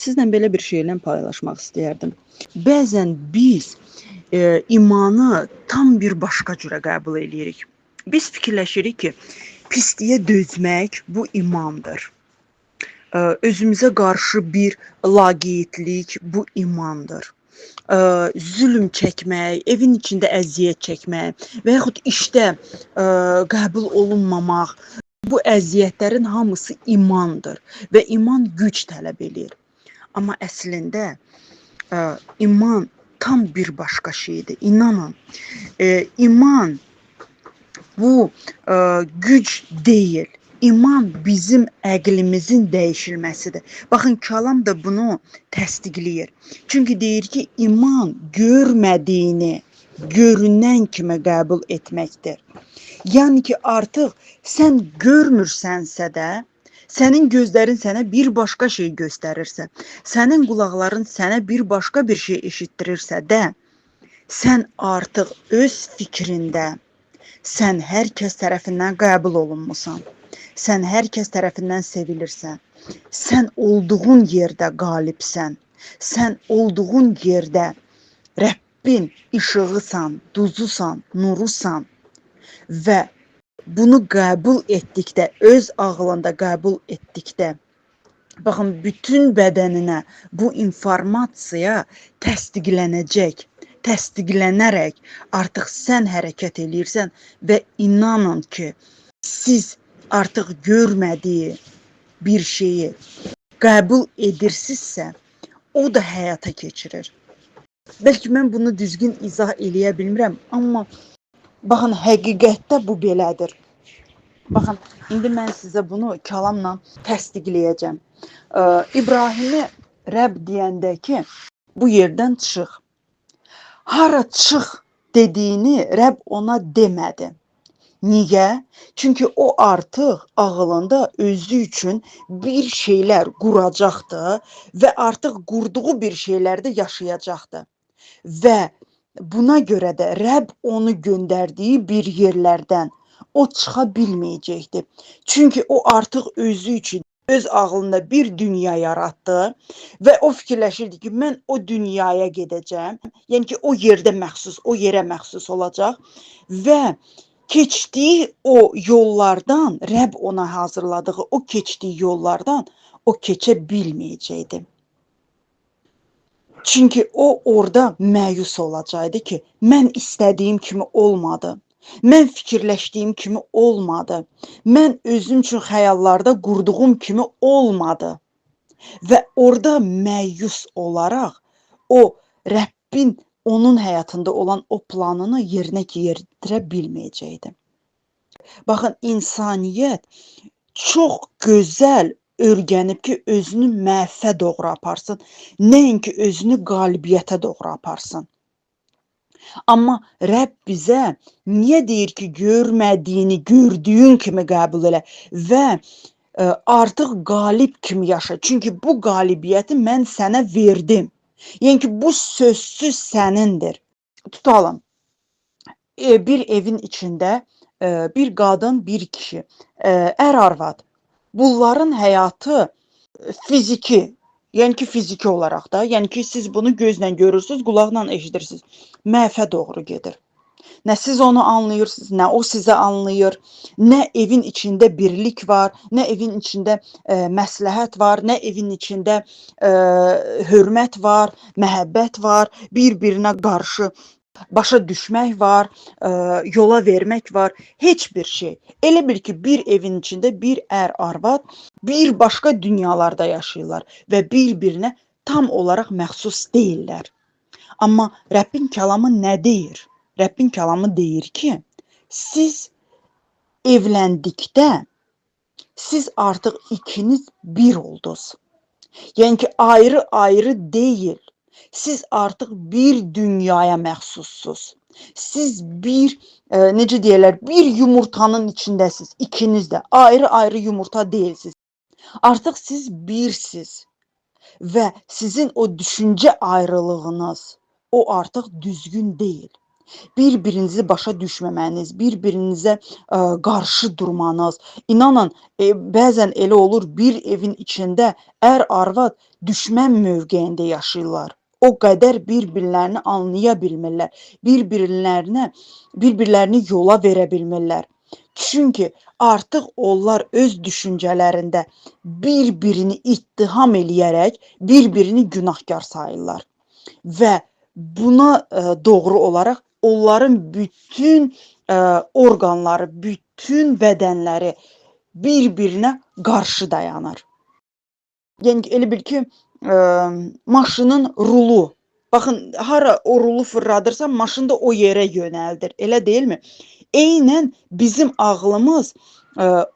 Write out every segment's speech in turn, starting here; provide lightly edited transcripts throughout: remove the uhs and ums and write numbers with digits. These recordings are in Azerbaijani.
Sizlə belə bir şeylə paylaşmaq istəyərdim. Bəzən biz imanı tam bir başqa cürə qəbul eləyirik. Biz fikirləşirik ki, pisliyə dözmək bu imandır. Özümüzə qarşı bir laqeydlik bu imandır. Zülm çəkmək, evin içində əziyyət çəkmək və yaxud işdə qəbul olunmamaq, bu əziyyətlərin hamısı imandır və iman güc tələb eləyir. Amma əslində iman tam bir başqa şeydir. İnanın, iman bu güc deyil. İman bizim əqlimizin dəyişilməsidir. Baxın, kəlam da bunu təsdiqləyir. Çünki deyir ki, iman görmədiyini görünən kimi qəbul etməkdir. Yəni ki, artıq sən görmürsənsə də, sənin gözlərin sənə bir başqa şey göstərirsə, sənin qulaqların sənə bir başqa bir şey eşitdirirsə də, sən artıq öz fikrində, sən hər kəs tərəfindən qəbul olunmusan, sən hər kəs tərəfindən sevilirsən, sən olduğun yerdə qalibsən, sən olduğun yerdə Rəbbin işığısan, duzusan, nurusan və bunu qəbul etdikdə, öz ağlında qəbul etdikdə, baxın, bütün bədəninə bu informasiya təsdiqlənəcək, təsdiqlənərək artıq sən hərəkət eləyirsən və inanın ki, siz artıq görmədiyi bir şeyi qəbul edirsinizsə, o da həyata keçirir. Bəlkə mən bunu düzgün izah eləyə bilmirəm, amma baxın, həqiqətdə bu belədir. Baxın, indi mən sizə bunu kəlamla təsdiqləyəcəm. İbrahimi Rəbb deyəndə ki, bu yerdən çıx. Hara çıx dediyini Rəbb ona demədi. Niyə? Çünki o artıq ağlında özü üçün bir şeylər quracaqdı və artıq qurduğu bir şeylərdə yaşayacaqdı. Və buna görə də Rəbb onu göndərdiyi bir yerlərdən o çıxa bilməyəcəkdi. Çünki o artıq özü üçün öz ağlında bir dünya yaratdı və o fikirləşirdi ki, mən o dünyaya gedəcəm. Yəni ki, o yerdə məxsus, o yerə məxsus olacaq və keçdiyi o yollardan, Rəbb ona hazırladığı o keçdiyi yollardan o keçə bilməyəcəkdi. Çünki o orada məyus olacaqdı ki, mən istədiyim kimi olmadı. Mən fikirləşdiyim kimi olmadı. Mən özüm üçün xəyallarda qurduğum kimi olmadı. Və orada məyus olaraq o Rəbbin onun həyatında olan o planını yerinə yetirə bilməyəcəkdi. Baxın, insaniyyət çox gözəl öyrənib ki, özünü məhvə doğru aparsın, nəinki özünü qalibiyyətə doğru aparsın. Amma Rəbb bizə niyə deyir ki, görmədiyini gördüyün kimi qəbul elə və artıq qalib kimi yaşa. Çünki bu qalibiyyəti mən sənə verdim. Yəni ki, bu sözsüz sənindir. Tutalım, bir evin içində bir qadın, bir kişi, ər-arvad. Bunların həyatı fiziki, yəni ki, fiziki olaraq da, yəni ki, siz bunu gözlə görürsünüz, qulaqla eşidirsiniz, məhvə doğru gedir. Nə siz onu anlayırsınız, nə o sizə anlayır, nə evin içində birlik var, nə evin içində məsləhət var, nə evin içində hörmət var, məhəbbət var, bir-birinə qarşı başa düşmək var, yola vermək var, heç bir şey. Elə bil ki, bir evin içində bir ər-arvad bir başqa dünyalarda yaşayırlar və bir-birinə tam olaraq məxsus deyirlər. Amma Rəbbin kəlamı nə deyir? Rəbbin kəlamı deyir ki, siz evləndikdə siz artıq ikiniz bir oldunuz. Yəni ki, ayrı-ayrı deyil. Siz artıq bir dünyaya məxsussuz. Siz bir, necə deyirlər, bir yumurtanın içindəsiz, ikiniz də. Ayrı-ayrı yumurta deyilsiniz. Artıq siz birsiniz və sizin o düşüncə ayrılığınız, o artıq düzgün deyil. Bir-birinizi başa düşməməniz, bir-birinizə qarşı durmanız. İnanın, bəzən elə olur, bir evin içində ər-arvad düşmən mövqeyində yaşayırlar. O qədər bir-birlərini anlaya bilmirlər. Bir-birlərini yola verə bilmirlər. Çünki artıq onlar öz düşüncələrində bir-birini ittiham eləyərək bir-birini günahkar sayırlar. Və buna doğru olaraq onların bütün orqanları, bütün bədənləri bir-birinə qarşı dayanır. Yəni elə bil ki, maşının rulu, baxın, hara o rulu fırladırsa, maşın da o yerə yönəldir, elə deyilmi? Eynən bizim ağlımız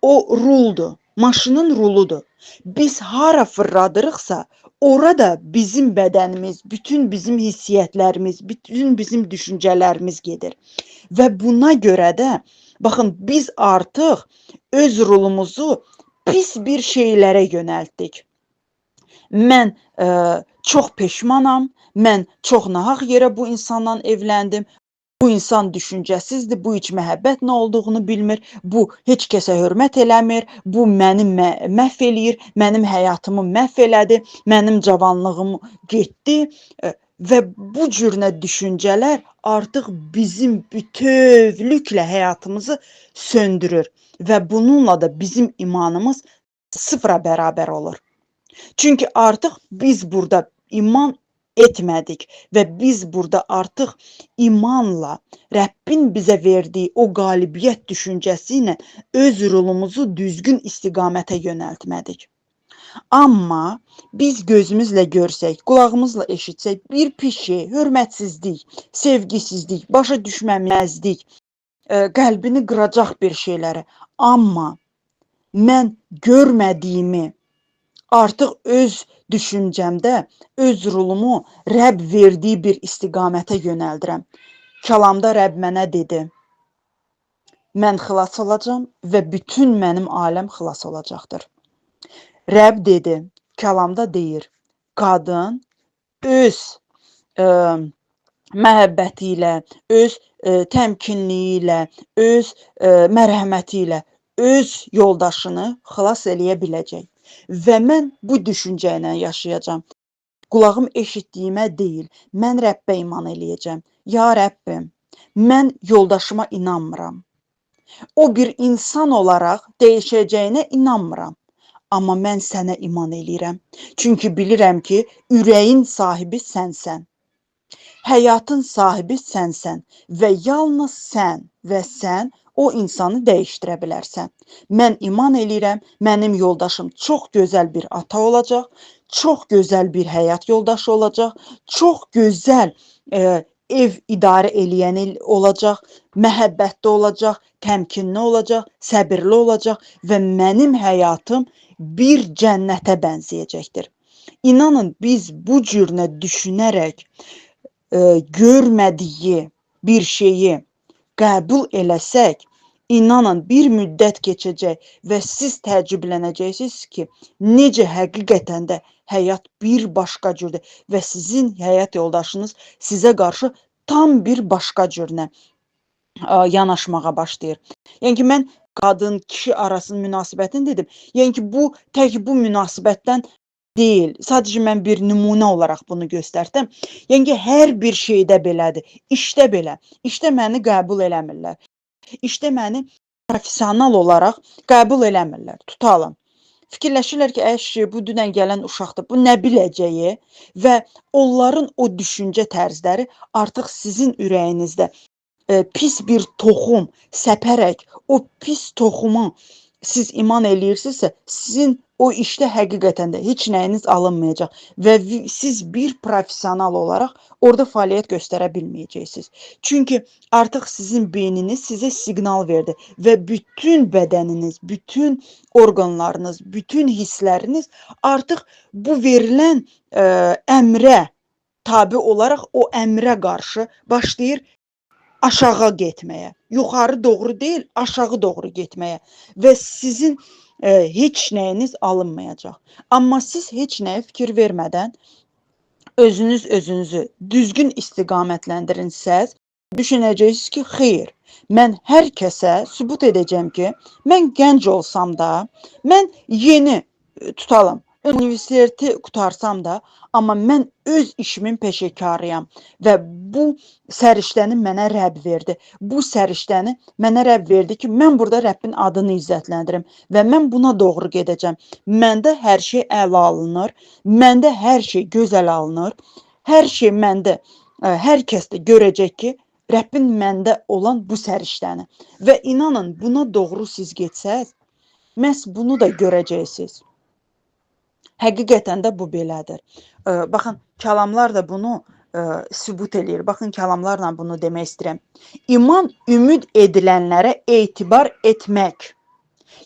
o ruldur, maşının ruludur. Biz hara fırladırıqsa, orada bizim bədənimiz, bütün bizim hissiyyətlərimiz, bütün bizim düşüncələrimiz gedir. Və buna görə də, baxın, biz artıq öz rulumuzu pis bir şeylərə yönəltdik. Mən çox peşmanam, mən çox nahaq yerə bu insanla evləndim, bu insan düşüncəsizdir, bu heç məhəbbət nə olduğunu bilmir, bu heç kəsə hörmət eləmir, bu məni məhv eləyir, mənim həyatımı məhv elədi, mənim cavanlığım getdi və bu cürünə düşüncələr artıq bizim bütövlüklə həyatımızı söndürür və bununla da bizim imanımız sıfıra bərabər olur. Çünki artıq biz burada iman etmədik və biz burada artıq imanla, Rəbbin bizə verdiyi o qalibiyyət düşüncəsi ilə öz rolumuzu düzgün istiqamətə yönəltmədik. Amma biz gözümüzlə görsək, qulağımızla eşitsək, bir pis şey, hörmətsizlik, sevgisizlik, başa düşməməzlik, qəlbini qıracaq bir şeyləri, amma mən görmədiyimi artıq öz düşüncəmdə, öz rolumu Rəbb verdiyi bir istiqamətə yönəldirəm. Kəlamda Rəbb mənə dedi, mən xilas olacam və bütün mənim aləm xilas olacaqdır. Rəbb dedi, kəlamda deyir, qadın öz məhəbbəti ilə, öz təmkinliyi ilə, öz mərhəməti ilə öz yoldaşını xilas eləyə biləcək. Və mən bu düşüncə ilə yaşayacağam. Qulağım eşitdiyimə deyil, mən Rəbbə iman eləyəcəm. Ya Rəbbim, mən yoldaşıma inanmıram. O bir insan olaraq dəyişəcəyinə inanmıram. Amma mən sənə iman eləyirəm. Çünki bilirəm ki, ürəyin sahibi sənsən. Həyatın sahibi sənsən və yalnız sən və sən o insanı dəyişdirə bilərsən. Mən iman eləyirəm, mənim yoldaşım çox gözəl bir ata olacaq, çox gözəl bir həyat yoldaşı olacaq, çox gözəl ev idarə eləyən olacaq, məhəbbətli olacaq, təmkinli olacaq, səbirli olacaq və mənim həyatım bir cənnətə bənzəyəcəkdir. İnanın, biz bu cürünə düşünərək görmədiyi bir şeyi qəbul eləsək, inanın, bir müddət keçəcək və siz təəccüblənəcəksiniz ki, necə həqiqətən də həyat bir başqa cürdür və sizin həyat yoldaşınız sizə qarşı tam bir başqa cürünə yanaşmağa başlayır. Yəni ki, mən qadın-kişi arasının münasibətini dedim. Yəni ki, bu tək bu münasibətdən deyil. Sadəcə mən bir nümunə olaraq bunu göstərdim. Yəni ki, hər bir şeydə belədir. İşdə belə. İşdə məni qəbul eləmirlər. İşdə məni professional olaraq qəbul eləmirlər. Tutalım. Fikirləşirlər ki, əşi, bu dünən gələn uşaqdır, bu nə biləcəyi və onların o düşüncə tərzləri artıq sizin ürəyinizdə pis bir toxum səpərək, o pis toxumu siz iman eləyirsinizsə, sizin o işdə həqiqətən də heç nəyiniz alınmayacaq və siz bir professional olaraq orada fəaliyyət göstərə bilməyəcəksiniz. Çünki artıq sizin beyniniz sizə siqnal verdi və bütün bədəniniz, bütün orqanlarınız, bütün hissləriniz artıq bu verilən əmrə tabe olaraq o əmrə qarşı başlayır aşağı getməyə. Yuxarı doğru deyil, aşağı doğru getməyə və sizin heç nəyiniz alınmayacaq. Amma siz heç nəyə fikir vermədən özünüzü düzgün istiqamətləndirsəz, Düşünəcəksiniz ki, xeyr, mən hər kəsə sübut edəcəm ki, mən gənc olsam da, mən yeni tutalım, universiteti qutarsam da, amma mən öz işimin peşəkarıyam və bu səriştəni mənə Rəbb verdi. Bu səriştəni mənə Rəbb verdi ki, mən burada Rəbbin adını izzətləndirim və mən buna doğru gedəcəm. Məndə hər şey əla alınır, məndə hər şey gözəl alınır, hər şey məndə, hər kəs də görəcək ki, Rəbbin məndə olan bu səriştəni və inanın buna doğru siz getsəz, məhz bunu da görəcəksiniz. Həqiqətən də bu belədir. Baxın, kəlamlar da bunu sübut eləyir. Baxın, kəlamlarla bunu demək istəyirəm. İman ümid edilənlərə etibar etmək,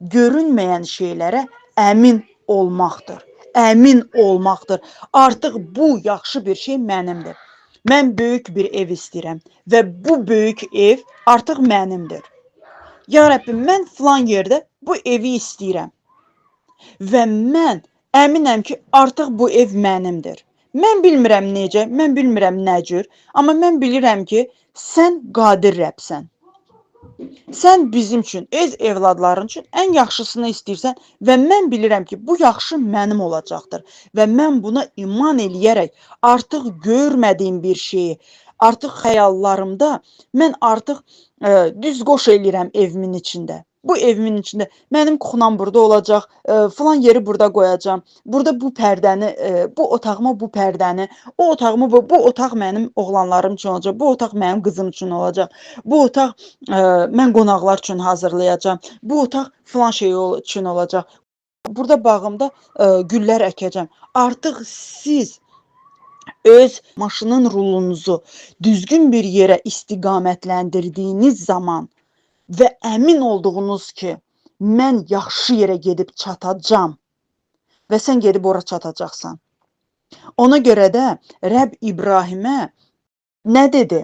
görünməyən şeylərə əmin olmaqdır. Əmin olmaqdır. Artıq bu yaxşı bir şey mənimdir. Mən böyük bir ev istəyirəm və bu böyük ev artıq mənimdir. Ya Rəbbim, mən filan yerdə bu evi istəyirəm və mən əminəm ki, artıq bu ev mənimdir. Mən bilmirəm necə, mən bilmirəm nə cür, amma mən bilirəm ki, sən qadir Rəbbsən. Sən bizim üçün, öz evladların üçün ən yaxşısını istəyirsən və mən bilirəm ki, bu yaxşı mənim olacaqdır və mən buna iman eləyərək artıq görmədiyim bir şeyi, artıq xəyallarımda mən artıq düz qoş eləyirəm evimin içində. Bu evimin içində mənim kuxnam burada olacaq, filan yeri burada qoyacam. Burada bu pərdəni, bu otağıma bu pərdəni, o otağıma bu otaq mənim oğlanlarım üçün olacaq, bu otaq mənim qızım üçün olacaq. Bu otaq mən qonaqlar üçün hazırlayacam. Bu otaq filan şey üçün olacaq. Burada bağımda güllər əkəcəm. Artıq siz öz maşının rulunuzu düzgün bir yerə istiqamətləndirdiyiniz zaman və əmin olduğunuz ki, mən yaxşı yerə gedib çatacam və sən gedib ora çatacaqsan. Ona görə də Rəbb İbrahimə nə dedi?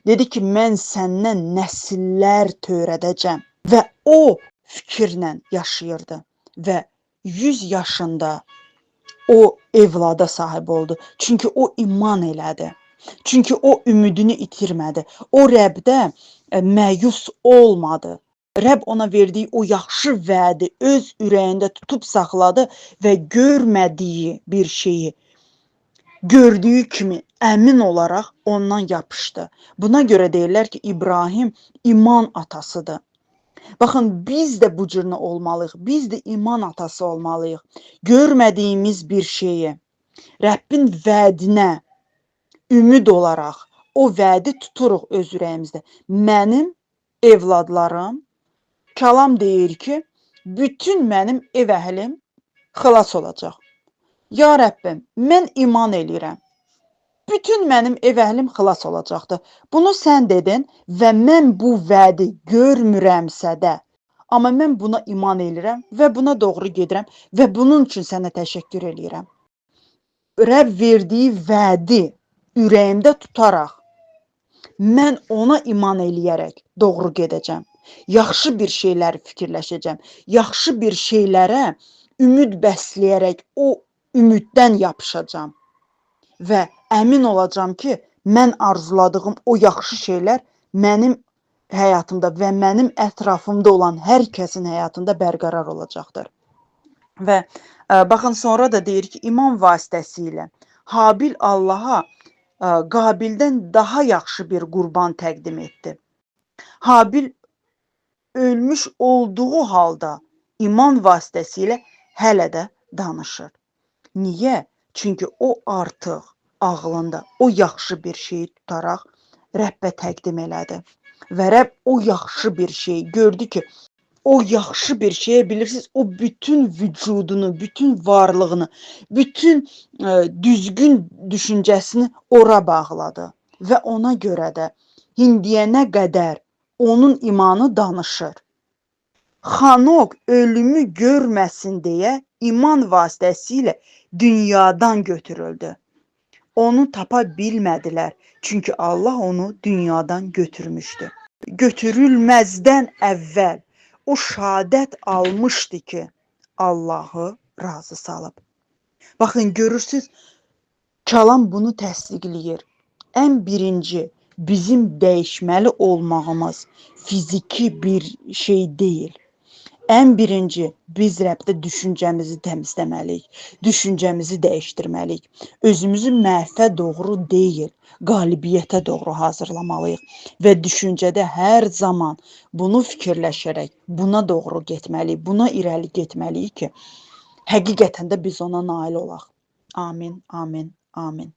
Dedi ki, mən səndən nəsillər törədəcəm və o fikirlə yaşayırdı və 100 yaşında o evlada sahib oldu. Çünki o iman elədi. Çünki o ümidini itirmədi. O Rəbdə məyus olmadı. Rəbb ona verdiyi o yaxşı vədi öz ürəyində tutub saxladı və görmədiyi bir şeyi gördüyü kimi əmin olaraq ondan yapışdı. Buna görə deyirlər ki, İbrahim iman atasıdır. Baxın, biz də bu cürünə olmalıyıq. Biz də iman atası olmalıyıq. Görmədiyimiz bir şeyi, Rəbbin vədinə ümid olaraq o vədi tuturuq öz ürəyimizdə. Mənim evladlarım, kəlam deyir ki, bütün mənim ev əhlim xilas olacaq. Ya Rəbbim, mən iman eləyirəm. Bütün mənim ev əhlim xilas olacaqdır. Bunu sən dedin və mən bu vədi görmürəmsə də, amma mən buna iman eləyirəm və buna doğru gedirəm və bunun üçün sənə təşəkkür eləyirəm. Rəbb verdiyi vədi ürəyimdə tutaraq, mən ona iman eləyərək doğru gedəcəm. Yaxşı bir şeyləri fikirləşəcəm. Yaxşı bir şeylərə ümid bəsləyərək o ümiddən yapışacam. Və əmin olacam ki, mən arzuladığım o yaxşı şeylər mənim həyatımda və mənim ətrafımda olan hər kəsin həyatında bərqərar olacaqdır. Və baxın, sonra da deyir ki, iman vasitəsilə Habil Allaha Qabildən daha yaxşı bir qurban təqdim etdi. Habil ölmüş olduğu halda iman vasitəsilə hələ də danışır. Niyə? Çünki o artıq ağlında o yaxşı bir şeyi tutaraq Rəbbə təqdim elədi. Və Rəbb o yaxşı bir şeyi gördü ki, o yaxşı bir şeyə bilirsiniz, o bütün vücudunu, bütün varlığını, bütün düzgün düşüncəsini ora bağladı. Və ona görə də indiyənə qədər onun imanı danışır. Xanok ölümü görməsin deyə iman vasitəsilə dünyadan götürüldü. Onu tapa bilmədilər, çünki Allah onu dünyadan götürmüşdü. Götürülməzdən əvvəl o şəhadət almışdı ki, Allahı razı salıb. Baxın, görürsünüz, kəlam bunu təsdiqləyir. Ən birinci Bizim dəyişməli olmağımız fiziki bir şey deyil. Ən birinci biz Rəbdə düşüncəmizi təmizləməliyik, düşüncəmizi dəyişdirməliyik. Özümüzü məhvə doğru deyil, qalibiyyətə doğru hazırlamalıyıq və düşüncədə hər zaman bunu fikirləşərək buna doğru getməliyik, buna irəli getməliyik ki, həqiqətən də biz ona nail olaq. Amin, amin, amin.